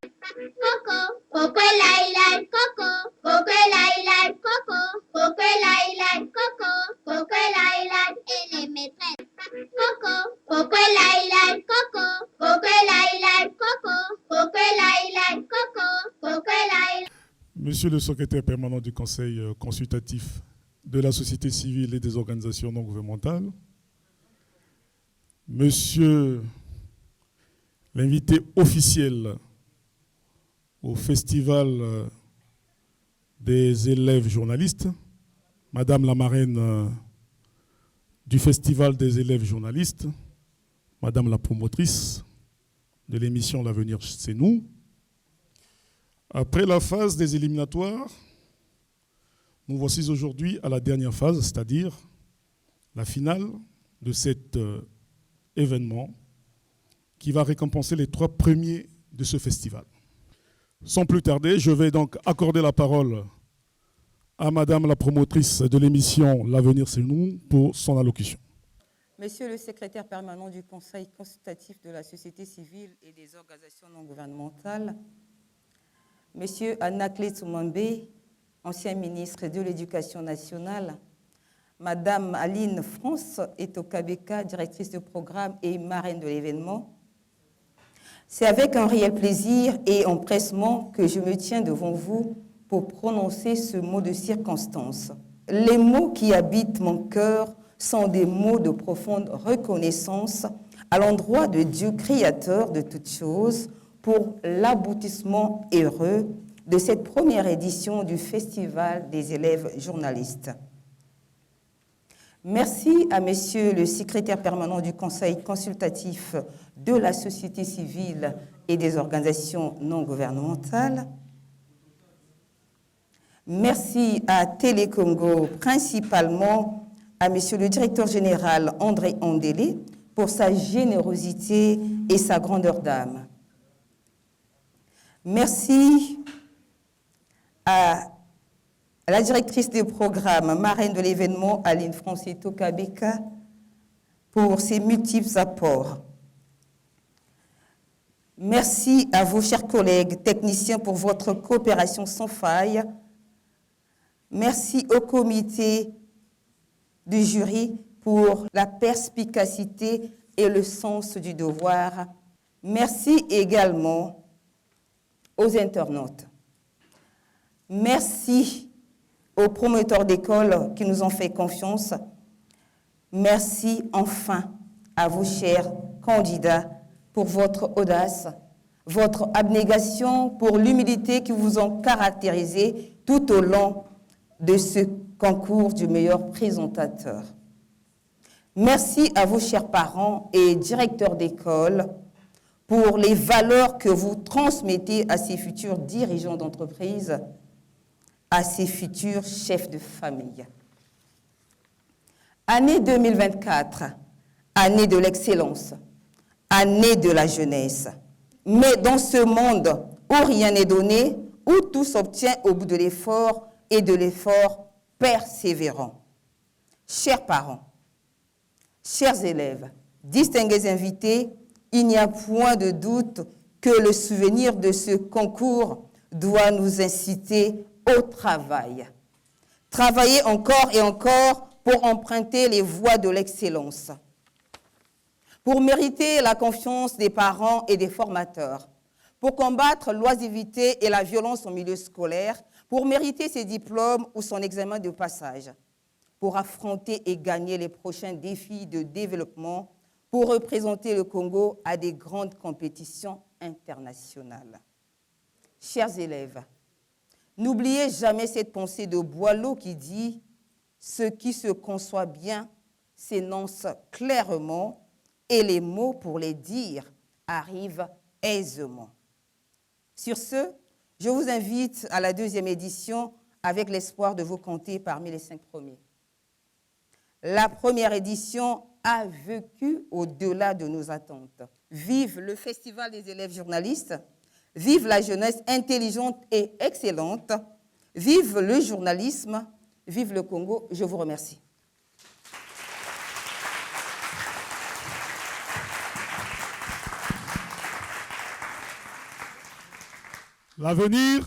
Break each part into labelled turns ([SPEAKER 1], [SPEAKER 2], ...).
[SPEAKER 1] Coco, coco lai lai, coco, coco lai lai, coco, coco lai lai, coco, coco lai lai, et les maîtresses. Coco, coco lai lai, coco, coco lai lai, coco, coco lai lai, coco, coco lai lai.
[SPEAKER 2] Monsieur le secrétaire permanent du Conseil consultatif de la société civile et des organisations non gouvernementales, Monsieur l'invité officiel au Festival des élèves journalistes, Madame la marraine du Festival des élèves journalistes, Madame la promotrice de l'émission L'avenir c'est nous. Après la phase des éliminatoires, nous voici aujourd'hui à la dernière phase, c'est-à-dire la finale de cet événement qui va récompenser les 3 premiers de ce festival. Sans plus tarder, je vais donc accorder la parole à Madame la promotrice de l'émission L'avenir c'est nous pour son allocution.
[SPEAKER 3] Monsieur le secrétaire permanent du Conseil consultatif de la société civile et des organisations non gouvernementales, Monsieur Anakle Tsumambe, ancien ministre de l'Éducation nationale, Madame Aline France Etokabeka, directrice de programme et marraine de l'événement, c'est avec un réel plaisir et empressement que je me tiens devant vous pour prononcer ce mot de circonstance. Les mots qui habitent mon cœur sont des mots de profonde reconnaissance à l'endroit de Dieu créateur de toutes choses pour l'aboutissement heureux de cette première édition du Festival des élèves journalistes. Merci à Monsieur le secrétaire permanent du Conseil consultatif de la société civile et des organisations non gouvernementales. Merci à Télécongo, principalement à Monsieur le directeur général André Andélé pour sa générosité et sa grandeur d'âme. Merci à la directrice des programmes, marraine de l'événement, Aline France Etokabeka, pour ses multiples apports. Merci à vos chers collègues techniciens pour votre coopération sans faille. Merci au comité du jury pour la perspicacité et le sens du devoir. Merci également aux internautes. Merci aux promoteurs d'école qui nous ont fait confiance. Merci enfin à vos chers candidats pour votre audace, votre abnégation, pour l'humilité qui vous ont caractérisé tout au long de ce concours du meilleur présentateur. Merci à vos chers parents et directeurs d'école pour les valeurs que vous transmettez à ces futurs dirigeants d'entreprise, à ces futurs chefs de famille. Année 2024, année de l'excellence, année de la jeunesse. Mais dans ce monde où rien n'est donné, où tout s'obtient au bout de l'effort et de l'effort persévérant. Chers parents, chers élèves, distingués invités, il n'y a point de doute que le souvenir de ce concours doit nous inciter au travail. Travailler encore et encore pour emprunter les voies de l'excellence, pour mériter la confiance des parents et des formateurs, pour combattre l'oisivité et la violence au milieu scolaire, pour mériter ses diplômes ou son examen de passage, pour affronter et gagner les prochains défis de développement, pour représenter le Congo à des grandes compétitions internationales. Chers élèves, n'oubliez jamais cette pensée de Boileau qui dit « Ce qui se conçoit bien s'énonce clairement et les mots pour les dire arrivent aisément. » Sur ce, je vous invite à la 2e édition avec l'espoir de vous compter parmi les 5 premiers. La première édition a vécu au-delà de nos attentes. Vive le Festival des élèves journalistes, vive la jeunesse intelligente et excellente, vive le journalisme, vive le Congo. Je vous remercie.
[SPEAKER 2] L'avenir.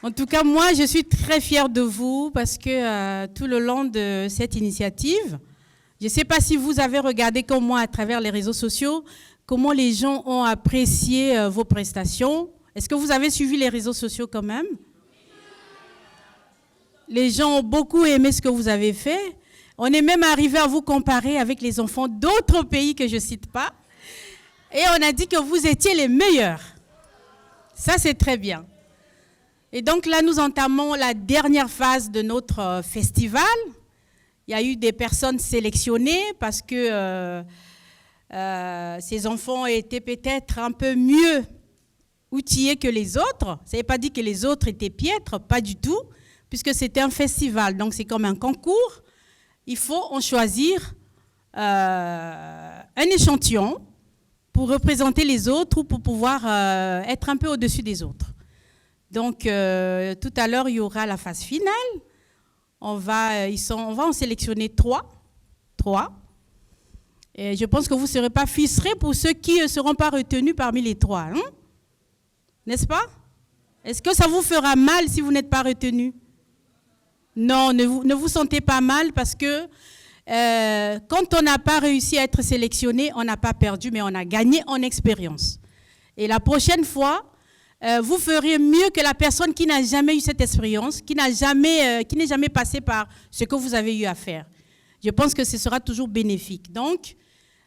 [SPEAKER 4] En tout cas, moi, je suis très fière de vous parce que tout le long de cette initiative, je ne sais pas si vous avez regardé comme moi à travers les réseaux sociaux, comment les gens ont apprécié vos prestations. Est-ce que vous avez suivi les réseaux sociaux quand même? Les gens ont beaucoup aimé ce que vous avez fait. On est même arrivé à vous comparer avec les enfants d'autres pays que je ne cite pas. Et on a dit que vous étiez les meilleurs. Ça, c'est très bien. Et donc là, nous entamons la dernière phase de notre festival. Il y a eu des personnes sélectionnées parce que ces enfants étaient peut-être un peu mieux outillés que les autres. Ça ne veut pas dire que les autres étaient piètres, pas du tout, puisque c'était un festival. Donc c'est comme un concours. Il faut en choisir un échantillon pour représenter les autres ou pour pouvoir être un peu au-dessus des autres. Donc, tout à l'heure, il y aura la phase finale. On va en sélectionner trois. Et je pense que vous ne serez pas frustrés pour ceux qui ne seront pas retenus parmi les trois. Hein? N'est-ce pas? Est-ce que ça vous fera mal si vous n'êtes pas retenus? Non, ne vous sentez pas mal parce que quand on n'a pas réussi à être sélectionné, on n'a pas perdu, mais on a gagné en expérience. Et la prochaine fois, vous ferez mieux que la personne qui n'a jamais eu cette expérience, qui n'est jamais passé par ce que vous avez eu à faire. Je pense que ce sera toujours bénéfique. Donc,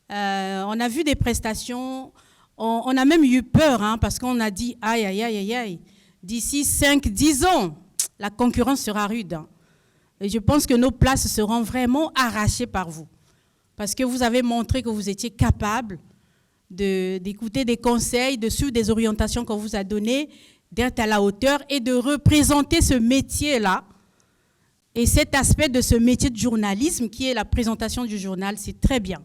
[SPEAKER 4] on a vu des prestations, on a même eu peur, hein, parce qu'on a dit, aïe, d'ici 5-10 ans, la concurrence sera rude. Hein. Et je pense que nos places seront vraiment arrachées par vous. Parce que vous avez montré que vous étiez capable d'écouter des conseils, de suivre des orientations qu'on vous a données, d'être à la hauteur et de représenter ce métier-là. Et cet aspect de ce métier de journalisme qui est la présentation du journal, c'est très bien.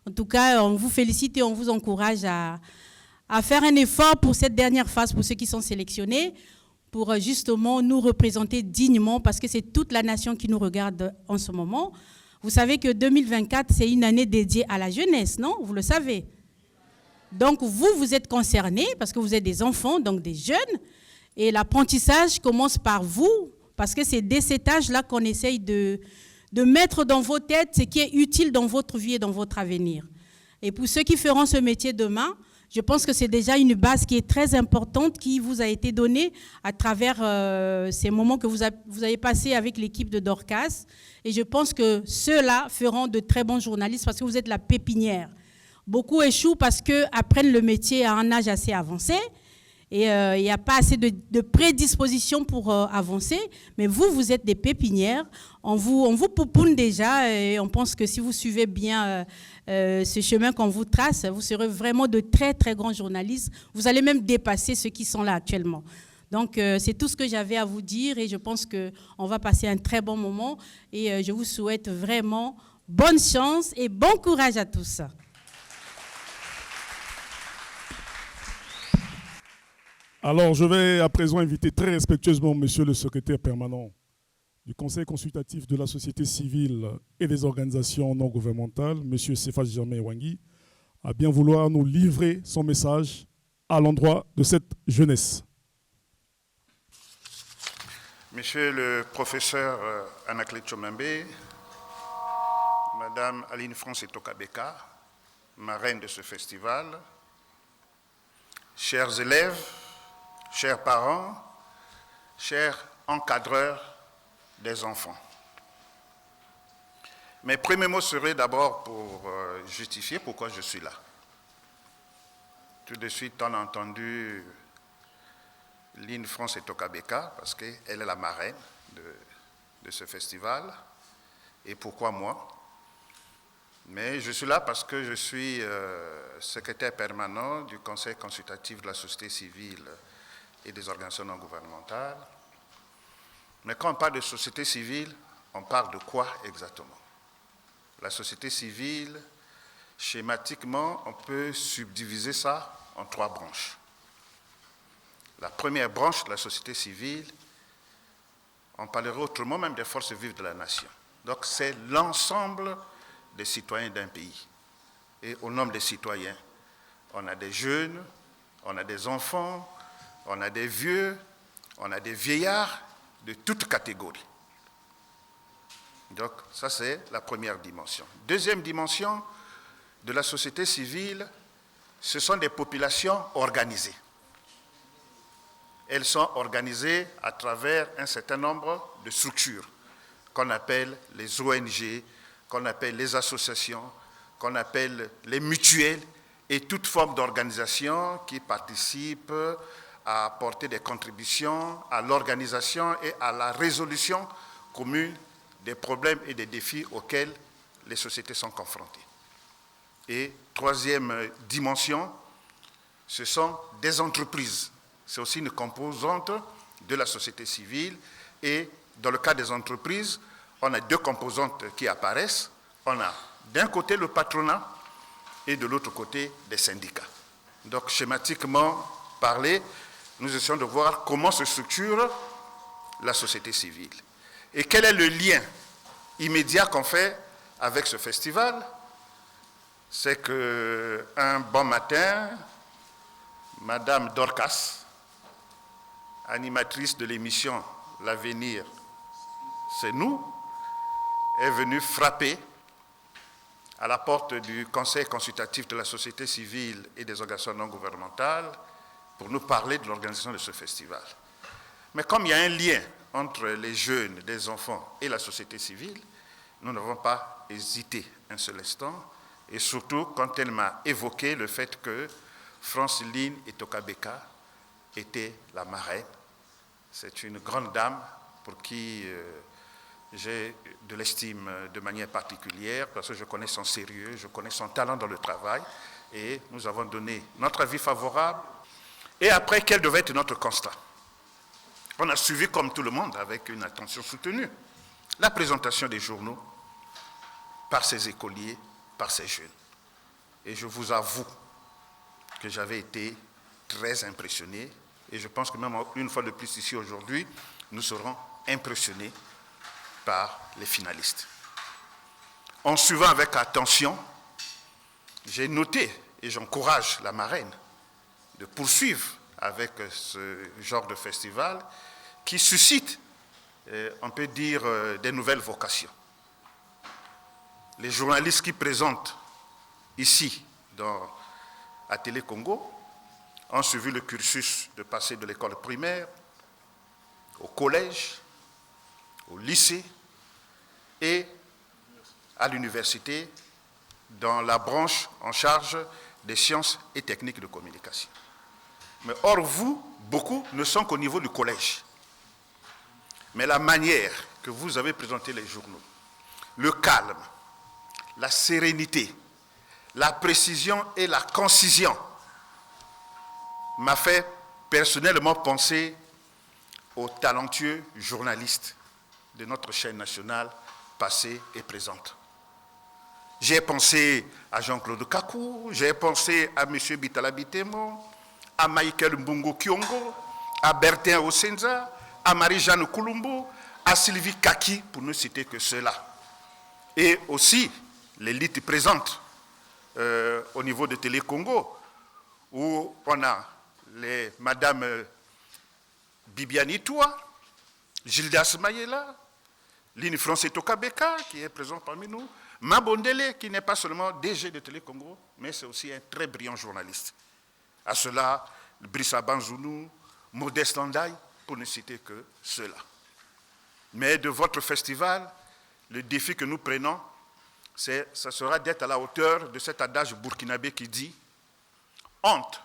[SPEAKER 4] En tout cas, on vous félicite et on vous encourage à faire un effort pour cette dernière phase, pour ceux qui sont sélectionnés, pour justement nous représenter dignement, parce que c'est toute la nation qui nous regarde en ce moment. Vous savez que 2024, c'est une année dédiée à la jeunesse, non? Vous le savez. Donc, vous êtes concernés parce que vous êtes des enfants, donc des jeunes. Et l'apprentissage commence par vous, parce que c'est dès cet âge-là qu'on essaye de mettre dans vos têtes ce qui est utile dans votre vie et dans votre avenir. Et pour ceux qui feront ce métier demain, je pense que c'est déjà une base qui est très importante qui vous a été donnée à travers ces moments que vous avez passés avec l'équipe de Dorcas. Et je pense que ceux-là feront de très bons journalistes parce que vous êtes la pépinière. Beaucoup échouent parce qu'ils apprennent le métier à un âge assez avancé et il n'y a pas assez de prédisposition pour avancer. Mais vous êtes des pépinières. On vous poupoune déjà et on pense que si vous suivez bien ce chemin qu'on vous trace, vous serez vraiment de très, très grands journalistes. Vous allez même dépasser ceux qui sont là actuellement. Donc, c'est tout ce que j'avais à vous dire et je pense qu'on va passer un très bon moment et je vous souhaite vraiment bonne chance et bon courage à tous.
[SPEAKER 2] Alors, je vais à présent inviter très respectueusement Monsieur le secrétaire permanent du Conseil consultatif de la société civile et des organisations non gouvernementales, Monsieur Cephas Germain Wangui, à bien vouloir nous livrer son message à l'endroit de cette jeunesse.
[SPEAKER 5] Monsieur le professeur Anaclet Chomembe, Madame Aline France Etokabeka, marraine de ce festival, chers élèves, chers parents, chers encadreurs des enfants. Mes premiers mots seraient d'abord pour justifier pourquoi je suis là. Tout de suite, on a entendu Line France Etokabeka, parce qu'elle est la marraine de ce festival. Et pourquoi moi? Mais je suis là parce que je suis secrétaire permanent du Conseil consultatif de la société civile et des organisations non gouvernementales. Mais quand on parle de société civile, on parle de quoi exactement? La société civile, schématiquement, on peut subdiviser ça en 3 branches. La première branche de la société civile, on parlerait autrement même des forces vives de la nation. Donc c'est l'ensemble des citoyens d'un pays. Et au nombre des citoyens, on a des jeunes, on a des enfants, on a des vieux, on a des vieillards de toutes catégories. Donc ça c'est la première dimension. Deuxième dimension de la société civile, ce sont des populations organisées. Elles sont organisées à travers un certain nombre de structures qu'on appelle les ONG, qu'on appelle les associations, qu'on appelle les mutuelles et toute forme d'organisation qui participe à apporter des contributions à l'organisation et à la résolution commune des problèmes et des défis auxquels les sociétés sont confrontées. Et troisième dimension, ce sont des entreprises. C'est aussi une composante de la société civile. Et dans le cas des entreprises, on a deux composantes qui apparaissent. On a d'un côté le patronat et de l'autre côté des syndicats. Donc schématiquement parlé, nous essayons de voir comment se structure la société civile. Et quel est le lien immédiat qu'on fait avec ce festival? C'est qu'un bon matin, Madame Dorcas, animatrice de l'émission L'avenir, c'est nous, est venue frapper à la porte du Conseil consultatif de la société civile et des organisations non gouvernementales pour nous parler de l'organisation de ce festival. Mais comme il y a un lien entre les jeunes, les enfants et la société civile, nous n'avons pas hésité un seul instant, et surtout quand elle m'a évoqué le fait que Franceline Etokabeka était la marraine. C'est une grande dame pour qui j'ai de l'estime de manière particulière, parce que je connais son sérieux, je connais son talent dans le travail, et nous avons donné notre avis favorable. Et après, quel devait être notre constat? On a suivi, comme tout le monde, avec une attention soutenue, la présentation des journaux par ces écoliers, par ces jeunes. Et je vous avoue que j'avais été très impressionné, et je pense que même une fois de plus ici aujourd'hui, nous serons impressionnés par les finalistes. En suivant avec attention, j'ai noté, et j'encourage la marraine, de poursuivre avec ce genre de festival qui suscite, on peut dire, des nouvelles vocations. Les journalistes qui présentent ici, à Télé Congo, ont suivi le cursus de passer de l'école primaire au collège, au lycée et à l'université dans la branche en charge des sciences et techniques de communication. Mais or, vous, beaucoup ne sont qu'au niveau du collège. Mais la manière que vous avez présenté les journaux, le calme, la sérénité, la précision et la concision m'a fait personnellement penser aux talentueux journalistes de notre chaîne nationale passée et présente. J'ai pensé à Jean-Claude Kakou, j'ai pensé à M. Bitala Bitemo, à Michael Mbungo Kiongo, à Bertin Osenza, à Marie-Jeanne Koulumbo, à Sylvie Kaki, pour ne citer que ceux-là. Et aussi l'élite présente au niveau de Télé Congo, où on a les Madame Bibiani Toua, Gildas Mayela, Line France Etokabeka, qui est présent parmi nous, Mabondele, qui n'est pas seulement DG de Télé Congo, mais c'est aussi un très brillant journaliste. À cela, Brissa Banzounou, Modeste Andaï, pour ne citer que ceux-là. Mais de votre festival, le défi que nous prenons, ça sera d'être à la hauteur de cet adage burkinabé qui dit « Honte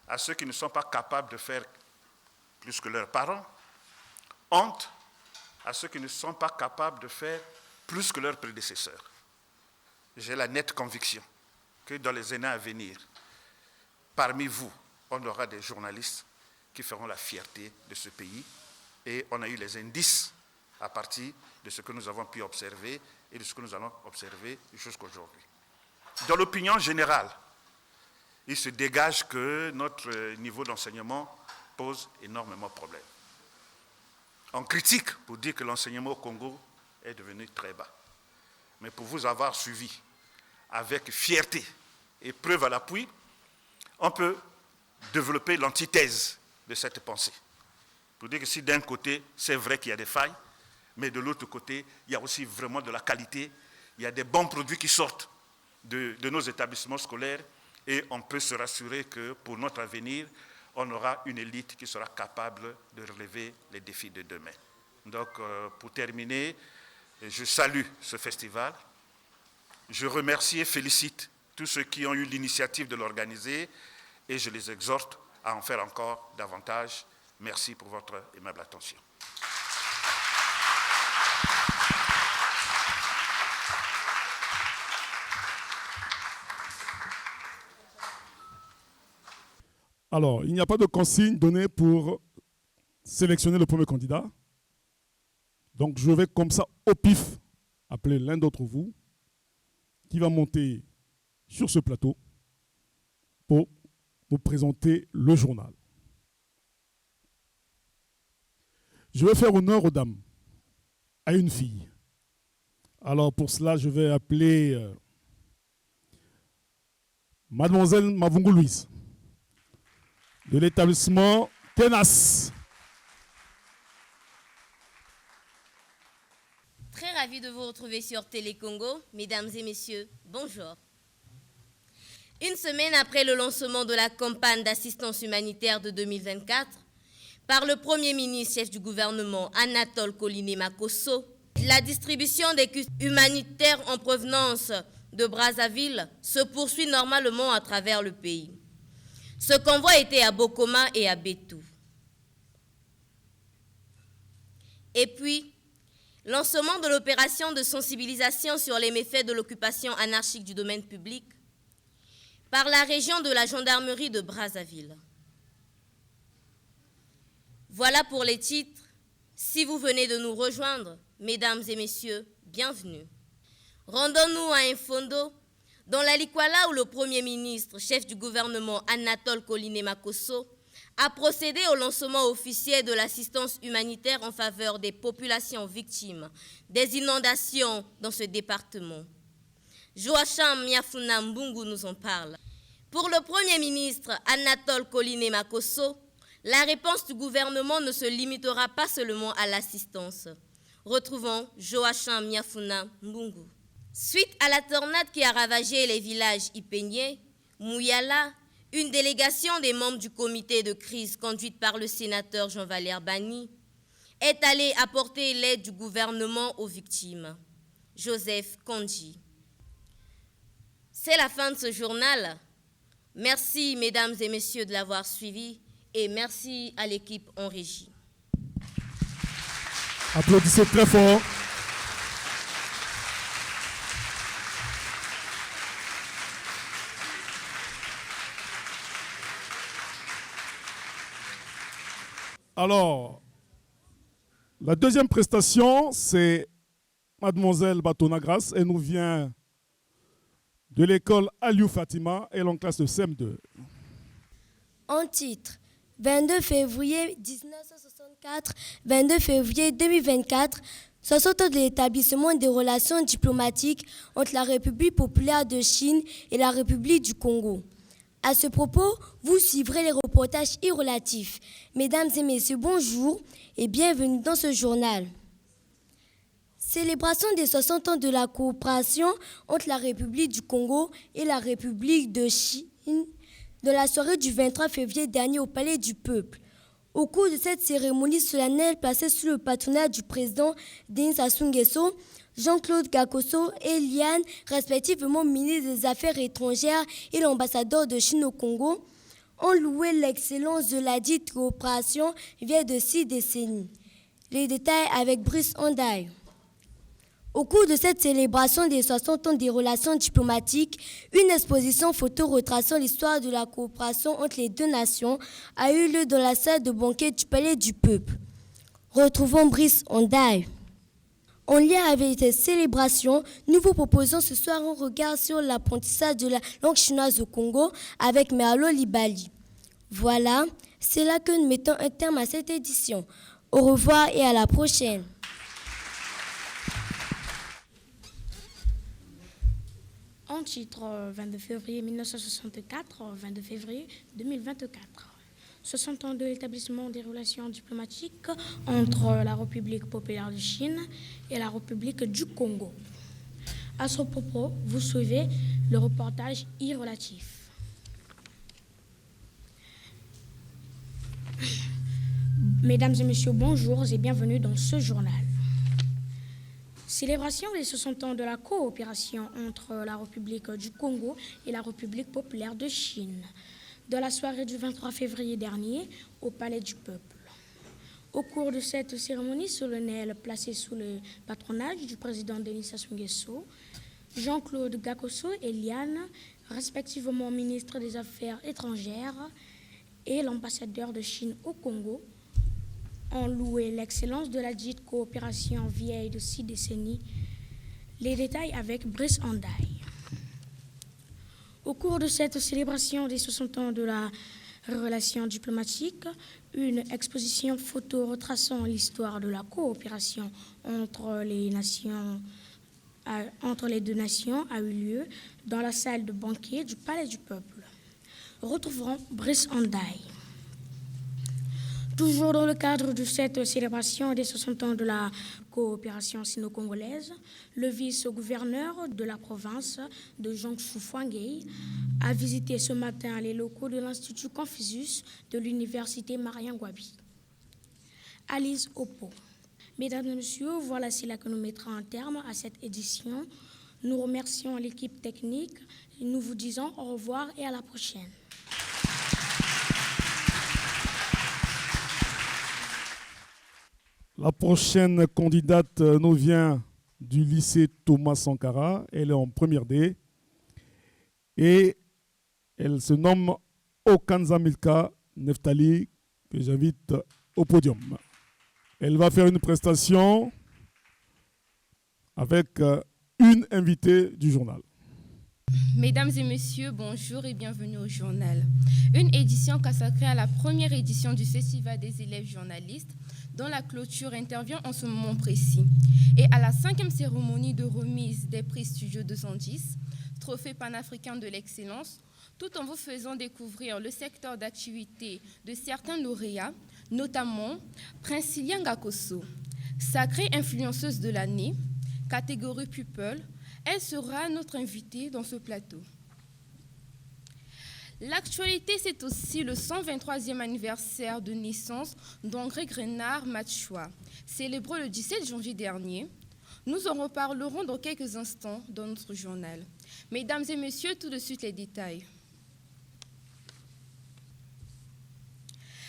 [SPEAKER 5] à ceux qui ne sont pas capables de faire plus que leurs parents, honte à ceux qui ne sont pas capables de faire plus que leurs prédécesseurs. » J'ai la nette conviction que dans les années à venir, parmi vous, on aura des journalistes qui feront la fierté de ce pays, et on a eu les indices à partir de ce que nous avons pu observer et de ce que nous allons observer jusqu'aujourd'hui. Dans l'opinion générale, il se dégage que notre niveau d'enseignement pose énormément de problèmes. On critique pour dire que l'enseignement au Congo est devenu très bas. Mais pour vous avoir suivi avec fierté et preuve à l'appui, on peut développer l'antithèse de cette pensée. Pour dire que si d'un côté, c'est vrai qu'il y a des failles, mais de l'autre côté, il y a aussi vraiment de la qualité, il y a des bons produits qui sortent de nos établissements scolaires et on peut se rassurer que pour notre avenir, on aura une élite qui sera capable de relever les défis de demain. Donc, pour terminer, je salue ce festival. Je remercie et félicite tous ceux qui ont eu l'initiative de l'organiser et je les exhorte à en faire encore davantage. Merci pour votre aimable attention.
[SPEAKER 2] Alors, il n'y a pas de consigne donnée pour sélectionner le premier candidat. Donc, je vais comme ça, au pif, appeler l'un d'entre vous qui va monter sur ce plateau pour nous présenter le journal. Je vais faire honneur aux dames, à une fille. Alors, pour cela, je vais appeler Mademoiselle Mavungu Louise, de l'établissement Tenas.
[SPEAKER 6] Très ravi de vous retrouver sur Télé Congo. Mesdames et messieurs, bonjour. Une semaine après le lancement de la campagne d'assistance humanitaire de 2024, par le Premier ministre chef du gouvernement Anatole Koliné-Makosso, la distribution des kits humanitaires en provenance de Brazzaville se poursuit normalement à travers le pays. Ce convoi était à Bokoma et à Bétou. Et puis, lancement de l'opération de sensibilisation sur les méfaits de l'occupation anarchique du domaine public par la région de la gendarmerie de Brazzaville. Voilà pour les titres. Si vous venez de nous rejoindre, mesdames et messieurs, bienvenue. Rendons-nous à Infondo, dans la Likwala où le Premier ministre, chef du gouvernement Anatole Koliné-Makosso, a procédé au lancement officiel de l'assistance humanitaire en faveur des populations victimes des inondations dans ce département. Joachim Miafuna Mbungu nous en parle. Pour le Premier ministre Anatole Koliné-Makosso, la réponse du gouvernement ne se limitera pas seulement à l'assistance. Retrouvons Joachim Miafuna Mbungu. Suite à la tornade qui a ravagé les villages Ipenyé, Mouyala, une délégation des membres du comité de crise conduite par le sénateur Jean-Valère Bani est allée apporter l'aide du gouvernement aux victimes. Joseph Kandji. C'est la fin de ce journal. Merci, mesdames et messieurs, de l'avoir suivi et merci à l'équipe en régie.
[SPEAKER 2] Applaudissez très fort. Alors, la deuxième prestation, c'est Mademoiselle Batona Grace. Elle nous vient de l'école Aliou Fatima, elle est en classe de CM2.
[SPEAKER 7] En titre, 22 février 1964, 22 février 2024, 60 ans de l'établissement des relations diplomatiques entre la République populaire de Chine et la République du Congo. À ce propos, vous suivrez les reportages irrelatifs. Mesdames et messieurs, bonjour et bienvenue dans ce journal. Célébration des 60 ans de la coopération entre la République du Congo et la République de Chine de la soirée du 23 février dernier au Palais du Peuple. Au cours de cette cérémonie solennelle placée sous le patronat du président Denis Sassou Nguesso, Jean-Claude Gakoso et Liane, respectivement ministre des Affaires étrangères et l'ambassadeur de Chine au Congo, ont loué l'excellence de la dite coopération vieille de 6 décennies. Les détails avec Brice Ondaï. Au cours de cette célébration des 60 ans des relations diplomatiques, une exposition photo retraçant l'histoire de la coopération entre les deux nations a eu lieu dans la salle de banquet du Palais du Peuple. Retrouvons Brice Ondaï. En lien avec cette célébration, nous vous proposons ce soir un regard sur l'apprentissage de la langue chinoise au Congo avec Merlo Libali. Voilà, c'est là que nous mettons un terme à cette édition. Au revoir et à la prochaine.
[SPEAKER 8] En titre, 22 février 1964, 22 février 2024. 60 ans de l'établissement des relations diplomatiques entre la République populaire de Chine et la République du Congo. À ce propos, vous suivez le reportage irrelatif. Mesdames et messieurs, bonjour et bienvenue dans ce journal. Célébration des 60 ans de la coopération entre la République du Congo et la République populaire de Chine, de la soirée du 23 février dernier au Palais du Peuple. Au cours de cette cérémonie solennelle placée sous le patronage du président Denis Sassou Nguesso, Jean-Claude Gakoso et Liane, respectivement ministre des Affaires étrangères et l'ambassadeur de Chine au Congo, ont loué l'excellence de la dite coopération vieille de 6 décennies. Les détails avec Brice Andaille. Au cours de cette célébration des 60 ans de la relation diplomatique, une exposition photo retraçant l'histoire de la coopération entre les deux nations a eu lieu dans la salle de banquet du Palais du Peuple. Retrouverons Brice Andaille. Toujours dans le cadre de cette célébration des 60 ans de la coopération sino-congolaise, le vice-gouverneur de la province de Jiangsu Fwangei a visité ce matin les locaux de l'Institut Confucius de l'Université Mariangwabi. Alice Oppo. Mesdames et messieurs, voilà c'est là que nous mettrons un terme à cette édition. Nous remercions l'équipe technique et nous vous disons au revoir et à la prochaine.
[SPEAKER 2] La prochaine candidate nous vient du lycée Thomas Sankara. Elle est en première D. Et elle se nomme Okanza Milka Neftali, que j'invite au podium. Elle va faire une prestation avec une invitée du journal.
[SPEAKER 9] Mesdames et messieurs, bonjour et bienvenue au journal. Une édition consacrée à la première édition du Festival des élèves journalistes, dont la clôture intervient en ce moment précis, et à la 5e cérémonie de remise des prix Studio 210, trophée panafricain de l'excellence, tout en vous faisant découvrir le secteur d'activité de certains lauréats, notamment Princilia Ngakoso, sacrée influenceuse de l'année, catégorie People. Elle sera notre invitée dans ce plateau. L'actualité, c'est aussi le 123e anniversaire de naissance d'André Grenard Matschoua, célébré le 17 janvier dernier. Nous en reparlerons dans quelques instants dans notre journal. Mesdames et messieurs, tout de suite les détails.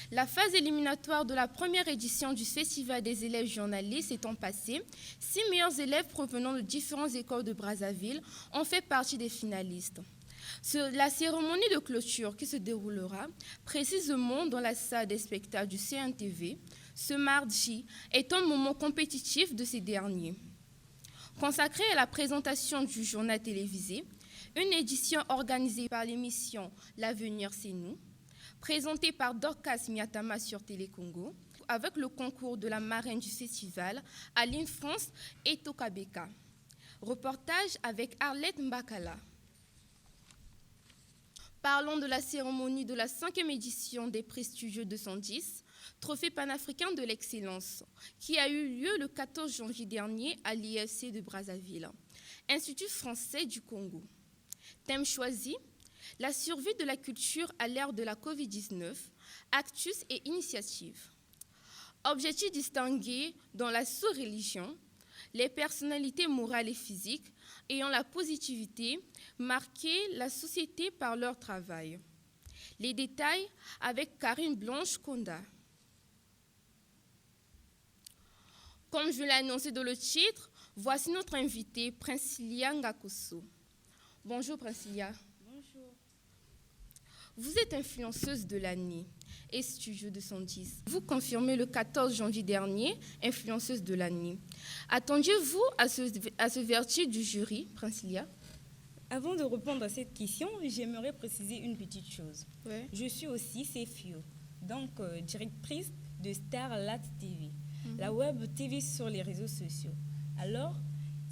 [SPEAKER 9] La phase éliminatoire de la première édition du Festival des élèves journalistes étant passée, 6 meilleurs élèves provenant de différentes écoles de Brazzaville ont fait partie des finalistes. La cérémonie de clôture qui se déroulera précisément dans la salle des spectacles du CNTV ce mardi est un moment compétitif de ces derniers. Consacré à la présentation du journal télévisé, une édition organisée par l'émission L'Avenir c'est nous, présentée par Dorcas Miatama sur Télé Congo, avec le concours de la marraine du festival, Aline France et Tokabeka. Reportage avec Arlette Mbakala. Parlons de la cérémonie de la 5e édition des prix Studio 210, trophée panafricain de l'excellence, qui a eu lieu le 14 janvier dernier à l'IFC de Brazzaville, Institut français du Congo. Thème choisi, la survie de la culture à l'ère de la Covid-19, actus et initiatives. Objectif distingué dans la sous-religion, les personnalités morales et physiques ayant la positivité marqué la société par leur travail. Les détails avec Karine Blanche-Konda. Comme je l'ai annoncé dans le titre, voici notre invitée, Princilia Ngakoso. Bonjour Princilia.
[SPEAKER 10] Bonjour.
[SPEAKER 9] Vous êtes influenceuse de l'année et Studio 210. Vous confirmez le 14 janvier dernier, influenceuse de l'année. Attendiez-vous à ce verdict du jury, Princilia?
[SPEAKER 10] Avant de répondre à cette question, j'aimerais préciser une petite chose.
[SPEAKER 9] Ouais.
[SPEAKER 10] Je suis aussi CFIO, donc directrice de Starlat TV, la web TV sur les réseaux sociaux. Alors,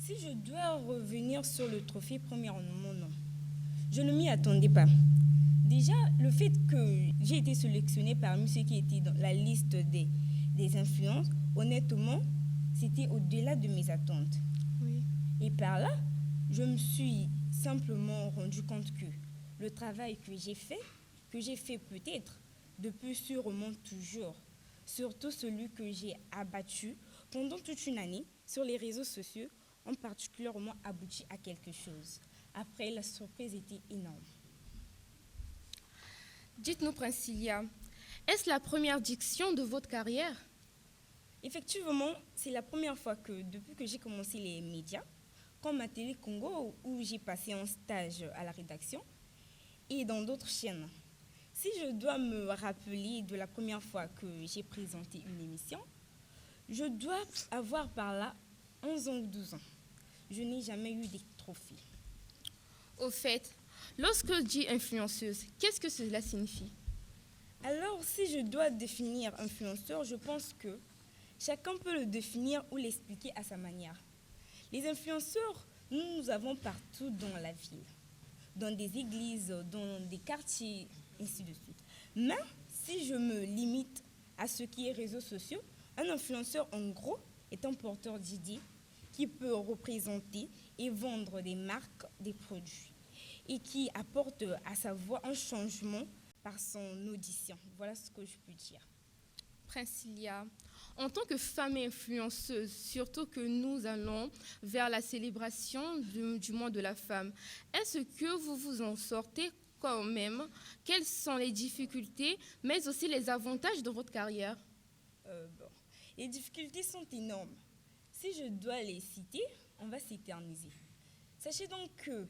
[SPEAKER 10] Si je dois revenir sur le trophée, premièrement, non. Je ne m'y attendais pas. Déjà, le fait que j'ai été sélectionnée parmi ceux qui étaient dans la liste des influences, honnêtement, c'était au-delà de mes attentes.
[SPEAKER 9] Oui.
[SPEAKER 10] Et par là, je me suis simplement rendu compte que le travail que j'ai fait peut-être, depuis sûrement toujours, surtout celui que j'ai abattu pendant toute une année sur les réseaux sociaux, ont particulièrement abouti à quelque chose. Après, la surprise était énorme.
[SPEAKER 9] Dites-nous, Priscilla, est-ce la première diction de votre carrière?
[SPEAKER 10] Effectivement, c'est la première fois que, depuis que j'ai commencé les médias, comme à Télé Congo, où j'ai passé un stage à la rédaction, et dans d'autres chaînes. Si je dois me rappeler de la première fois que j'ai présenté une émission, je dois avoir par là 11 ans ou 12 ans. Je n'ai jamais eu de trophée.
[SPEAKER 9] Au fait, lorsque je dis influenceuse, qu'est-ce que cela signifie?
[SPEAKER 10] Alors, si je dois définir influenceur, je pense que chacun peut le définir ou l'expliquer à sa manière. Les influenceurs, nous avons partout dans la ville, dans des églises, dans des quartiers, ainsi de suite. Mais si je me limite à ce qui est réseaux sociaux, un influenceur, en gros, est un porteur d'idées qui peut représenter et vendre des marques, des produits, et qui apporte à sa voix un changement par son audition. Voilà ce que je peux dire.
[SPEAKER 9] Priscilla, en tant que femme influenceuse, surtout que nous allons vers la célébration du mois de la femme, est-ce que vous vous en sortez quand même? Quelles sont les difficultés, mais aussi les avantages de votre carrière?
[SPEAKER 10] Les difficultés sont énormes. Si je dois les citer, on va s'éterniser. Sachez donc que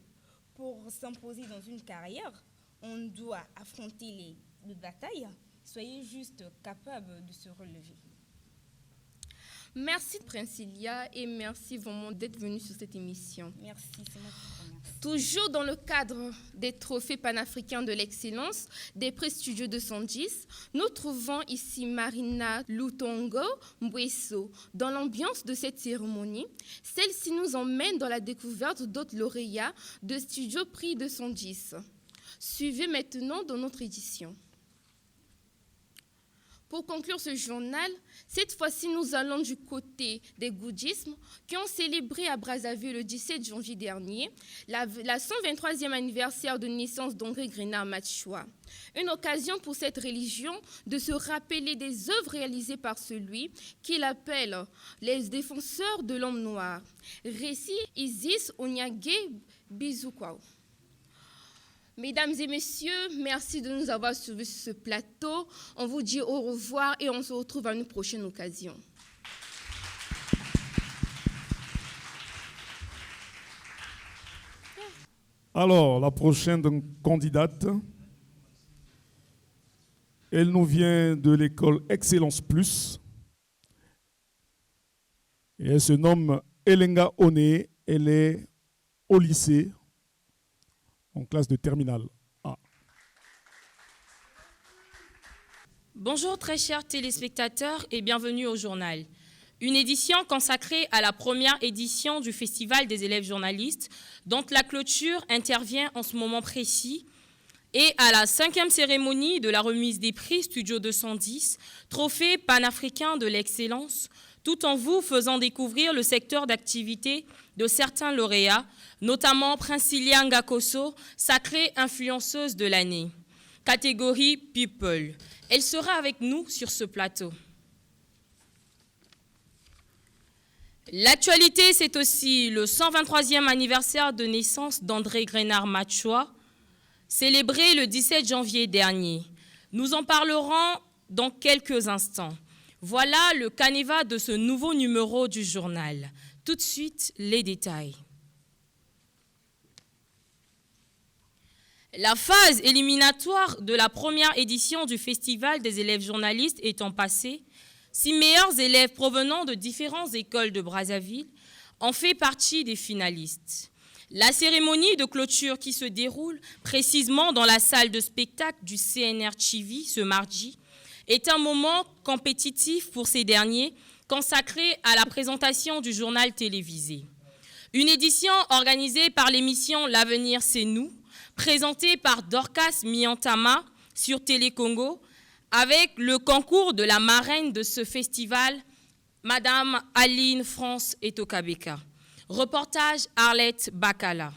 [SPEAKER 10] pour s'imposer dans une carrière, on doit affronter les batailles. Soyez juste capable de se relever.
[SPEAKER 9] Merci Priscilla et merci vraiment d'être venue sur cette émission.
[SPEAKER 10] Merci, c'est moi qui vous remercie.
[SPEAKER 9] Toujours dans le cadre des trophées panafricains de l'excellence des prix Studio 210, nous trouvons ici Marina Lutongo Mbweso. Dans l'ambiance de cette cérémonie, celle-ci nous emmène dans la découverte d'autres lauréats de Studio Prix 210. Suivez maintenant dans notre édition. Pour conclure ce journal, cette fois-ci, nous allons du côté des Goudismes qui ont célébré à Brazzaville le 17 janvier dernier la 123e anniversaire de naissance d'André Grenard Matchoa. Une occasion pour cette religion de se rappeler des œuvres réalisées par celui qu'il appelle les défenseurs de l'homme noir. Récit Isis Onyage Bizoukwao. Mesdames et messieurs, merci de nous avoir suivis sur ce plateau. On vous dit au revoir et on se retrouve à une prochaine occasion.
[SPEAKER 2] Alors, la prochaine candidate, elle nous vient de l'école Excellence Plus. Et elle se nomme Elenga One. Elle est au lycée, en classe de terminale A.
[SPEAKER 11] Bonjour très chers téléspectateurs et bienvenue au journal. Une édition consacrée à la première édition du Festival des élèves journalistes, dont la clôture intervient en ce moment précis, et à la 5e cérémonie de la remise des prix Studio 210, trophée panafricain de l'excellence, tout en vous faisant découvrir le secteur d'activité de certains lauréats, notamment Priscilla Ngakoso, sacrée influenceuse de l'année. Catégorie People. Elle sera avec nous sur ce plateau. L'actualité, c'est aussi le 123e anniversaire de naissance d'André Grenard Matchoa, célébré le 17 janvier dernier. Nous en parlerons dans quelques instants. Voilà le canevas de ce nouveau numéro du journal. Tout de suite, les détails. La phase éliminatoire de la première édition du Festival des élèves journalistes étant passée, 6 meilleurs élèves provenant de différentes écoles de Brazzaville ont fait partie des finalistes. La cérémonie de clôture qui se déroule précisément dans la salle de spectacle du CNR Chivi ce mardi est un moment compétitif pour ces derniers consacré à la présentation du journal télévisé. Une édition organisée par l'émission L'avenir c'est nous, présentée par Dorcas Miantama sur Télé Congo, avec le concours de la marraine de ce festival, Madame Aline France Etokabeka. Reportage Arlette Bakala.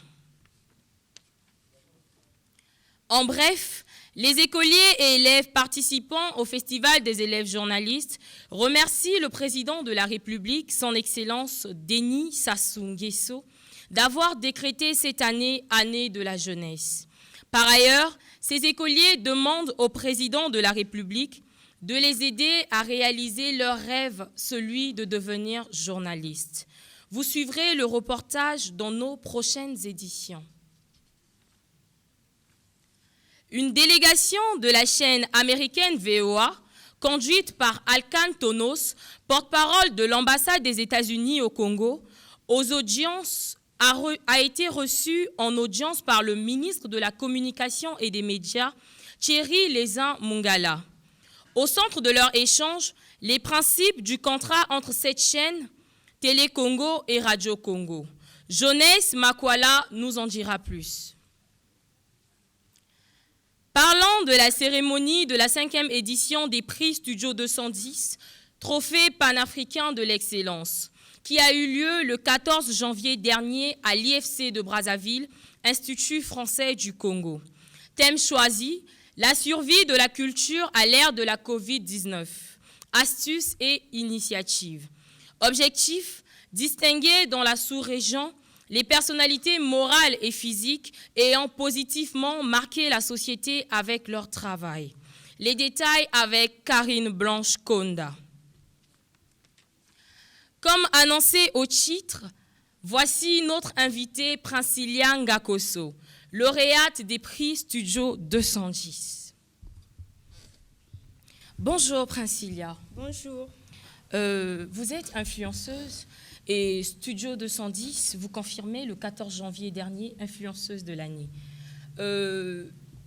[SPEAKER 11] En bref, les écoliers et élèves participant au Festival des élèves journalistes remercient le président de la République, son Excellence Denis Sassou Nguesso, d'avoir décrété cette année année de la jeunesse. Par ailleurs, ces écoliers demandent au président de la République de les aider à réaliser leur rêve, celui de devenir journaliste. Vous suivrez le reportage dans nos prochaines éditions. Une délégation de la chaîne américaine VOA, conduite par Alkan Tonos, porte-parole de l'ambassade des États-Unis au Congo, a été reçue en audience par le ministre de la Communication et des Médias, Thierry Lézin-Mungala. Au centre de leur échange, les principes du contrat entre cette chaîne, Télé Congo et Radio Congo. Jeunesse Makwala nous en dira plus. Parlant de la cérémonie de la 5e édition des prix Studio 210, trophée panafricain de l'excellence, qui a eu lieu le 14 janvier dernier à l'IFC de Brazzaville, Institut français du Congo. Thème choisi, la survie de la culture à l'ère de la Covid-19. Astuces et initiatives. Objectif, distinguer dans la sous-région les personnalités morales et physiques ayant positivement marqué la société avec leur travail. Les détails avec Karine Blanche-Konda. Comme annoncé au titre, voici notre invitée Princilia Ngakoso, lauréate des prix Studio 210. Bonjour Princilia.
[SPEAKER 10] Bonjour.
[SPEAKER 11] Vous êtes influenceuse et Studio 210, vous confirmez le 14 janvier dernier, influenceuse de l'année.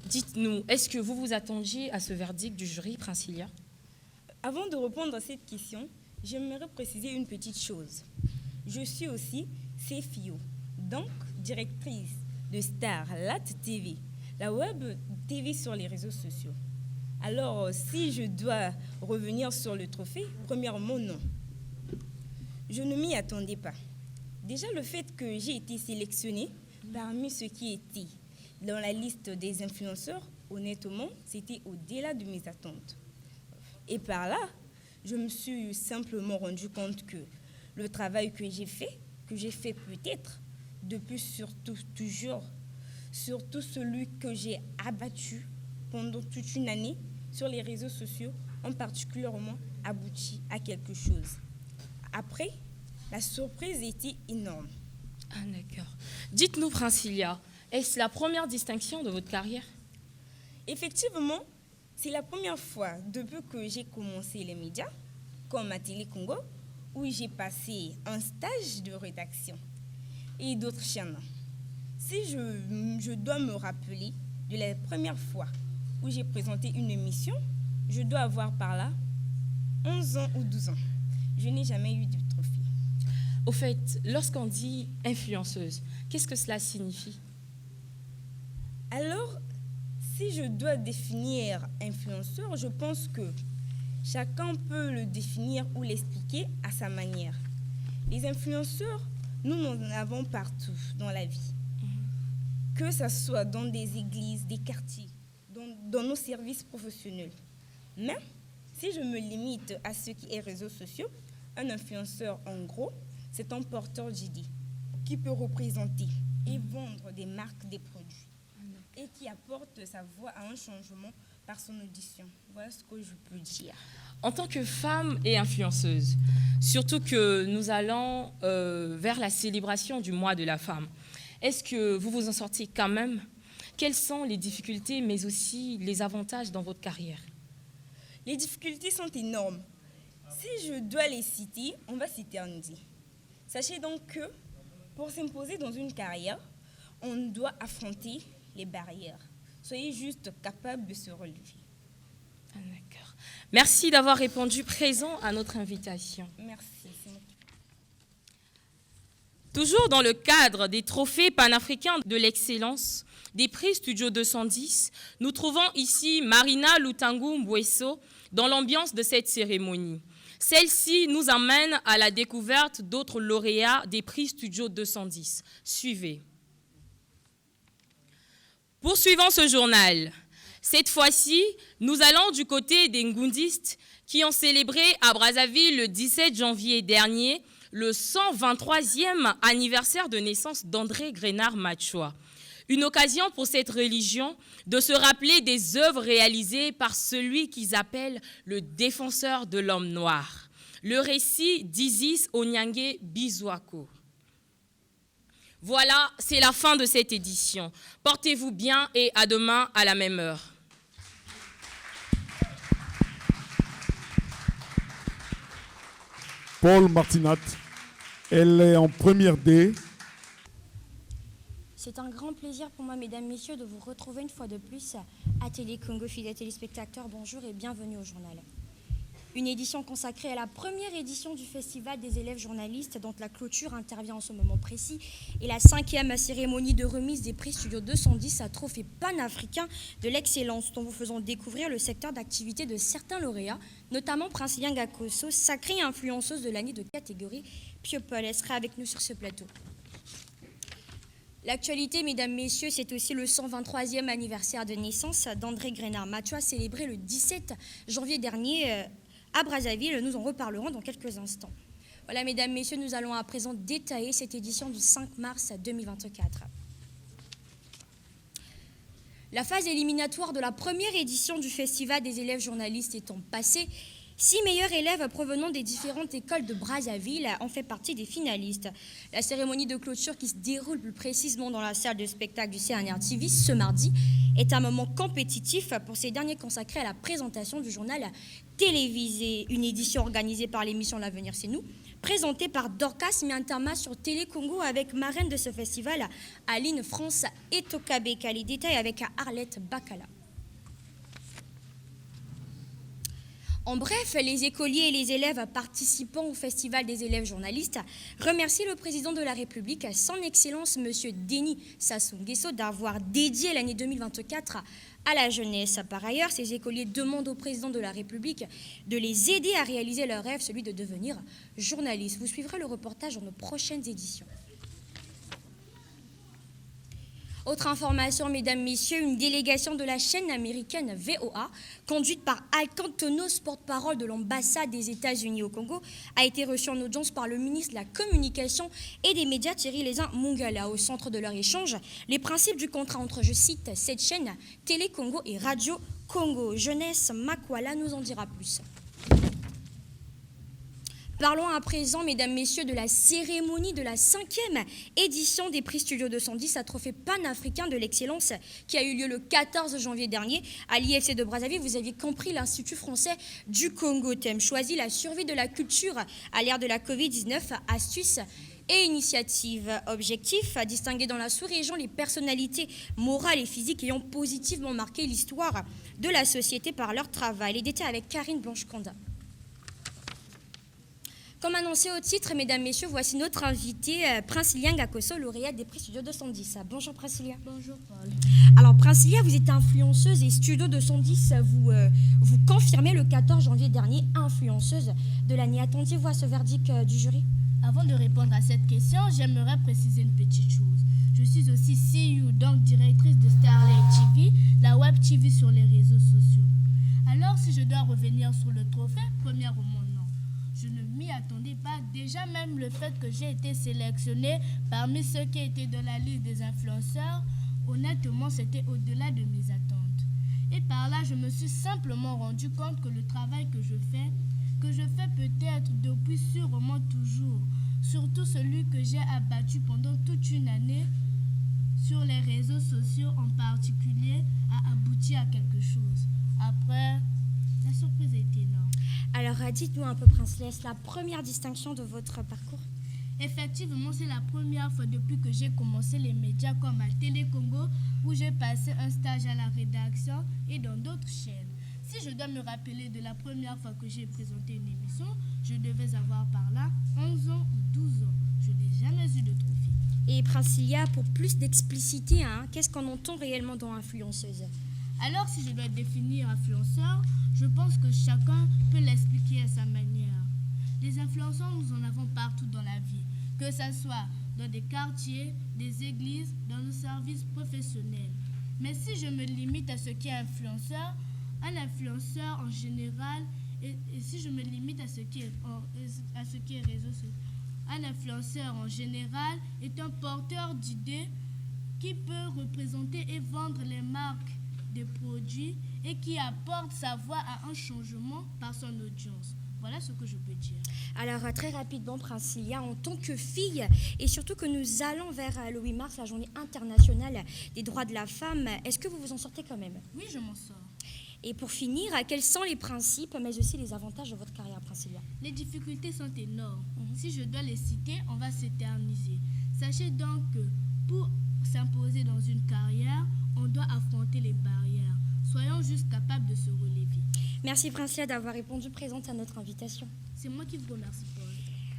[SPEAKER 11] Dites-nous, est-ce que vous vous attendiez à ce verdict du jury, Princilia?
[SPEAKER 10] Avant de répondre à cette question, j'aimerais préciser une petite chose. Je suis aussi CFIO, donc directrice de Star Lat TV, la web TV sur les réseaux sociaux. Alors, si je dois revenir sur le trophée, premièrement, non. Je ne m'y attendais pas. Déjà, le fait que j'ai été sélectionnée parmi ceux qui étaient dans la liste des influenceurs, honnêtement, c'était au-delà de mes attentes. Et par là, je me suis simplement rendu compte que le travail que j'ai fait peut-être, depuis surtout toujours, surtout celui que j'ai abattu pendant toute une année sur les réseaux sociaux, ont particulièrement abouti à quelque chose. Après, la surprise était énorme.
[SPEAKER 11] Ah d'accord. Dites-nous, Princilia, est-ce la première distinction de votre carrière?
[SPEAKER 10] Effectivement, c'est la première fois depuis que j'ai commencé les médias, comme à Télé Congo, où j'ai passé un stage de rédaction et d'autres chaînes. Si je dois me rappeler de la première fois où j'ai présenté une émission, je dois avoir par là 11 ans ou 12 ans. Je n'ai jamais eu de trophée.
[SPEAKER 11] Au fait, lorsqu'on dit influenceuse, qu'est-ce que cela signifie?
[SPEAKER 10] Alors, si je dois définir influenceur, je pense que chacun peut le définir ou l'expliquer à sa manière. Les influenceurs, nous en avons partout dans la vie. Que ce soit dans des églises, des quartiers, dans nos services professionnels. Mais si je me limite à ce qui est réseaux sociaux, un influenceur, en gros, c'est un porteur d'idées qui peut représenter et vendre des marques, des produits et qui apporte sa voix à un changement par son audition. Voilà ce que je peux dire.
[SPEAKER 11] En tant que femme et influenceuse, surtout que nous allons vers la célébration du mois de la femme, est-ce que vous vous en sortez quand même? Quelles sont les difficultés, mais aussi les avantages dans votre carrière?
[SPEAKER 10] Les difficultés sont énormes. Si je dois les citer, on va s'éterniser. Sachez donc que pour s'imposer dans une carrière, on doit affronter les barrières. Soyez juste capable de se relever.
[SPEAKER 11] Ah, d'accord. Merci d'avoir répondu présent à notre invitation.
[SPEAKER 10] Merci.
[SPEAKER 11] Toujours dans le cadre des trophées panafricains de l'excellence des prix Studio 210, nous trouvons ici Marina Lutangu Mbweso dans l'ambiance de cette cérémonie. Celle-ci nous amène à la découverte d'autres lauréats des prix Studio 210. Suivez. Poursuivons ce journal. Cette fois-ci, nous allons du côté des Ngundistes qui ont célébré à Brazzaville le 17 janvier dernier le 123e anniversaire de naissance d'André Grenard Machua. Une occasion pour cette religion de se rappeler des œuvres réalisées par celui qu'ils appellent le défenseur de l'homme noir. Le récit d'Isis Onyange Bizwako. Voilà, c'est la fin de cette édition. Portez-vous bien et à demain à la même heure.
[SPEAKER 2] Paul Martinat, elle est en première D.
[SPEAKER 12] C'est un grand plaisir pour moi, mesdames, messieurs, de vous retrouver une fois de plus à Télé Congo. Fidèles téléspectateurs, bonjour et bienvenue au journal. Une édition consacrée à la première édition du Festival des élèves journalistes, dont la clôture intervient en ce moment précis, et la 5e cérémonie de remise des prix Studio 210 à trophée panafricain de l'excellence, dont vous faisons découvrir le secteur d'activité de certains lauréats, notamment Prince Lianga Kosso, sacrée influenceuse de l'année de catégorie People. Elle sera avec nous sur ce plateau. L'actualité, mesdames, messieurs, c'est aussi le 123e anniversaire de naissance d'André Grenard Machua, célébré le 17 janvier dernier à Brazzaville. Nous en reparlerons dans quelques instants. Voilà, mesdames, messieurs, nous allons à présent détailler cette édition du 5 mars 2024. La phase éliminatoire de la première édition du Festival des élèves journalistes étant passée, 6 meilleurs élèves provenant des différentes écoles de Brazzaville ont fait partie des finalistes. La cérémonie de clôture qui se déroule plus précisément dans la salle de spectacle du CNR TV ce mardi est un moment compétitif pour ces derniers consacrés à la présentation du journal télévisé. Une édition organisée par l'émission L'Avenir c'est nous, présentée par Dorcas Miantama sur Télé Congo avec marraine de ce festival Aline France et Tokabeka. Les détails avec Arlette Bakala. En bref, les écoliers et les élèves participant au Festival des élèves journalistes remercient le président de la République, son Excellence M. Denis Sassou Nguesso, d'avoir dédié l'année 2024 à la jeunesse. Par ailleurs, ces écoliers demandent au président de la République de les aider à réaliser leur rêve, celui de devenir journaliste. Vous suivrez le reportage dans nos prochaines éditions. Autre information, mesdames, messieurs, une délégation de la chaîne américaine VOA, conduite par Al Cantonos, porte-parole de l'ambassade des États-Unis au Congo, a été reçue en audience par le ministre de la Communication et des Médias, Thierry Lézin Mungala. Au centre de leur échange, les principes du contrat entre, je cite, cette chaîne Télé Congo et Radio Congo. Jeunesse Makwala nous en dira plus. Parlons à présent, mesdames, messieurs, de la cérémonie de la 5e édition des prix Studio 210 à trophée panafricain de l'excellence qui a eu lieu le 14 janvier dernier à l'IFC de Brazzaville. Vous aviez compris, l'Institut français du Congo. Thème choisi, la survie de la culture à l'ère de la Covid-19, astuces et initiatives. Objectif, distinguer dans la sous-région les personnalités morales et physiques ayant positivement marqué l'histoire de la société par leur travail. Les détails avec Karine Blanche-Conda. Comme annoncé au titre, mesdames, messieurs, voici notre invité, Prince Lianga Kosso, lauréat des prix Studio 210. Bonjour, Prince Lianga.
[SPEAKER 8] Bonjour, Paul.
[SPEAKER 12] Alors, Prince Lianga, vous êtes influenceuse et Studio 210, vous confirmez le 14 janvier dernier, influenceuse de l'année. Attendiez-vous à ce verdict du jury?
[SPEAKER 8] Avant de répondre à cette question, j'aimerais préciser une petite chose. Je suis aussi CEO, donc directrice de Starlight TV, la web TV sur les réseaux sociaux. Alors, si je dois revenir sur le trophée, premièrement, non. Je ne m'y attendais pas. Déjà, même le fait que j'ai été sélectionnée parmi ceux qui étaient dans la liste des influenceurs, honnêtement, c'était au-delà de mes attentes. Et par là, je me suis simplement rendu compte que le travail que je fais peut-être depuis sûrement toujours, surtout celui que j'ai abattu pendant toute une année sur les réseaux sociaux en particulier, a abouti à quelque chose. Après, la surprise était énorme.
[SPEAKER 12] Alors, dites-nous un peu, Prince Lianga, la première distinction de votre parcours?
[SPEAKER 8] Effectivement, c'est la première fois depuis que j'ai commencé les médias comme à Télé Congo, où j'ai passé un stage à la rédaction et dans d'autres chaînes. Si je dois me rappeler de la première fois que j'ai présenté une émission, je devais avoir par là 11 ans ou 12 ans. Je n'ai jamais eu de trophée.
[SPEAKER 12] Et Princilia, pour plus d'explicité, qu'est-ce qu'on entend réellement dans influenceuse?
[SPEAKER 8] Alors, si je dois définir influenceur, je pense que chacun peut l'expliquer à sa manière. Les influenceurs, nous en avons partout dans la vie, que ce soit dans des quartiers, des églises, dans nos services professionnels. Mais si je me limite à ce qui est influenceur, un influenceur en général, et si je me limite à ce qui est réseau social, un influenceur en général est un porteur d'idées qui peut représenter et vendre les marques des produits et qui apporte sa voix à un changement par son audience. Voilà ce que je peux dire.
[SPEAKER 12] Alors, très rapidement, Princilia, en tant que fille, et surtout que nous allons vers le 8 mars, la journée internationale des droits de la femme, est-ce que vous vous en sortez quand même?
[SPEAKER 8] Oui, je m'en sors.
[SPEAKER 12] Et pour finir, quels sont les principes, mais aussi les avantages de votre carrière, Princilia?
[SPEAKER 8] Les difficultés sont énormes. Si je dois les citer, on va s'éterniser. Sachez donc que pour s'imposer dans une carrière, on doit affronter les barrières. Soyons juste capables de se relever.
[SPEAKER 12] Merci Princilia d'avoir répondu présente à notre invitation.
[SPEAKER 8] C'est moi qui vous remercie, Paul.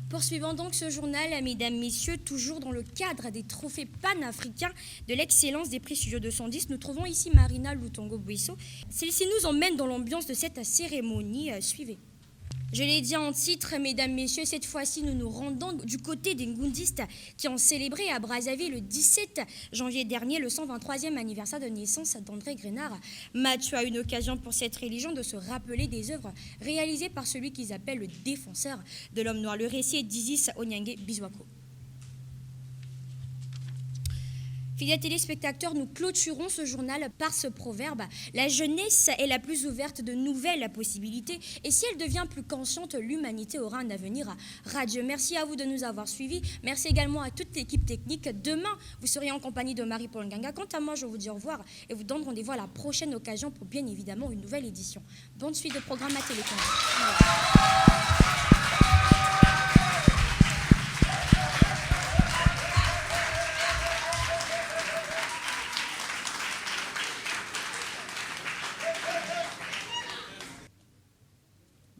[SPEAKER 12] Poursuivons donc ce journal, mesdames, messieurs, toujours dans le cadre des trophées panafricains de l'excellence des prix Studio 210. Nous trouvons ici Marina Lutongo-Buisso. Celle-ci nous emmène dans l'ambiance de cette cérémonie. Suivez. Je l'ai dit en titre, mesdames, messieurs, cette fois-ci, nous nous rendons du côté des Ngundistes qui ont célébré à Brazzaville le 17 janvier dernier le 123e anniversaire de naissance d'André Grenard. Mathieu a une occasion pour cette religion de se rappeler des œuvres réalisées par celui qu'ils appellent le défenseur de l'homme noir. Le récit est d'Isis Onyangue Biswako. Fidèles téléspectateurs, nous clôturons ce journal par ce proverbe. La jeunesse est la plus ouverte de nouvelles possibilités et si elle devient plus consciente, l'humanité aura un avenir radieux. Merci à vous de nous avoir suivis. Merci également à toute l'équipe technique. Demain, vous serez en compagnie de Marie-Paul Nganga. Quant à moi, je vous dis au revoir et vous donne rendez-vous à la prochaine occasion pour bien évidemment une nouvelle édition. Bonne suite de programme à Télécom.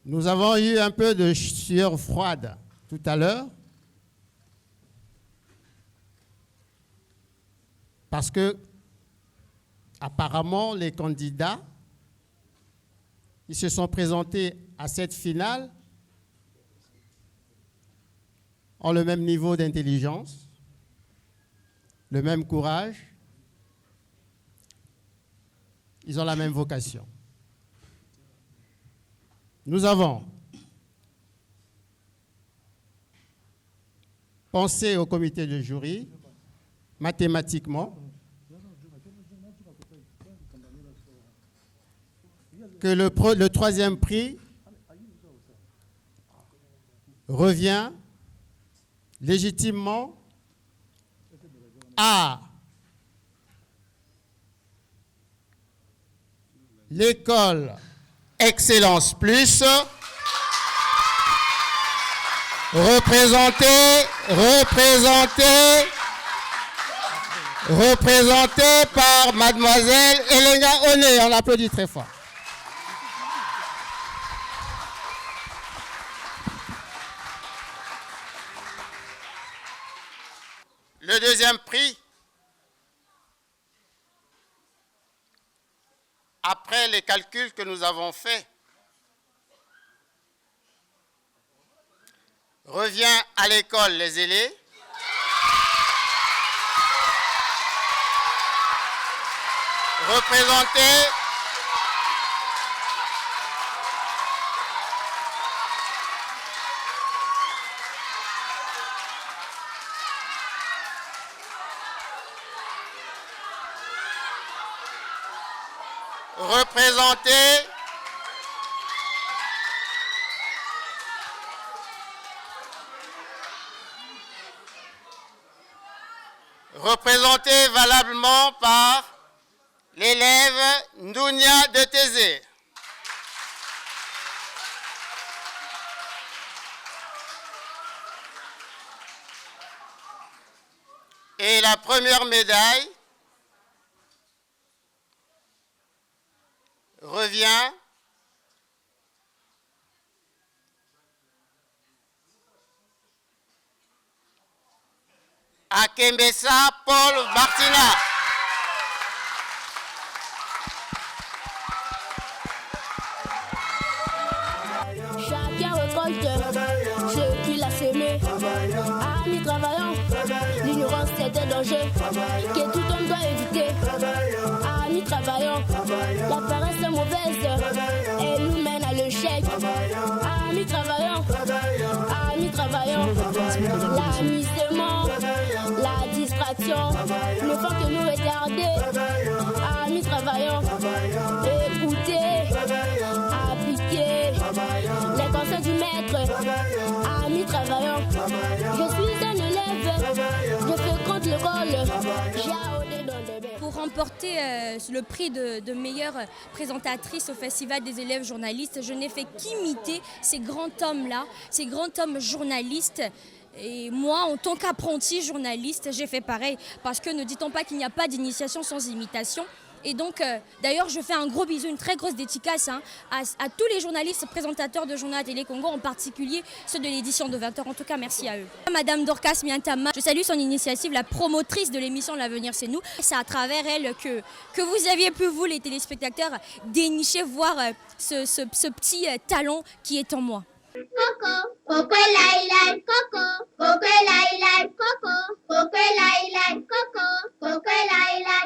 [SPEAKER 13] Nous avons eu un peu de sueur froide tout à l'heure parce que apparemment les candidats qui se sont présentés à cette finale ont le même niveau d'intelligence, le même courage, ils ont la même vocation. Nous avons pensé au comité de jury, mathématiquement, que le troisième prix revient légitimement à l'école Excellence Plus, représentée par mademoiselle Elena Oné. On l'applaudit très fort. Le deuxième prix, après les calculs que nous avons faits, revient à l'école Les Ailés, représentée représentée valablement par l'élève Ndounia de Thésée. Et la première médaille revient
[SPEAKER 14] Akembesa Paul Martina.
[SPEAKER 15] Chacun récolte ce qu'il a semé. Amis travaillants, l'ignorance c'est un danger que tout homme doit éviter. Amis travaillants, la paresse est mauvaise, elle nous mène à l'échec. Amis travaillants, l'amusement, la distraction ne font que nous retarder. Amis travaillants, écoutez, appliquez les conseils du maître. Amis travaillants, je suis un élève, je fréquente l'école, j'ai audé dans des bains.
[SPEAKER 12] Pour remporter le prix de meilleure présentatrice au Festival des élèves journalistes, je n'ai fait qu'imiter ces grands hommes-là, ces grands hommes journalistes. Et moi, en tant qu'apprenti journaliste, j'ai fait pareil. Parce que ne dit-on pas qu'il n'y a pas d'initiation sans imitation. Et donc, d'ailleurs, je fais un gros bisou, une très grosse dédicace à tous les journalistes présentateurs de Journal Télé Congo, en particulier ceux de l'édition de 20h. En tout cas, merci à eux. Madame Dorcas Miantama, je salue son initiative, la promotrice de l'émission L'Avenir c'est nous. C'est à travers elle que vous aviez pu, vous les téléspectateurs, dénicher, voir ce petit talent qui est en moi.
[SPEAKER 1] Coco, coco laïla, coco, coco laïla, coco, coco laïla, coco, coco laïla,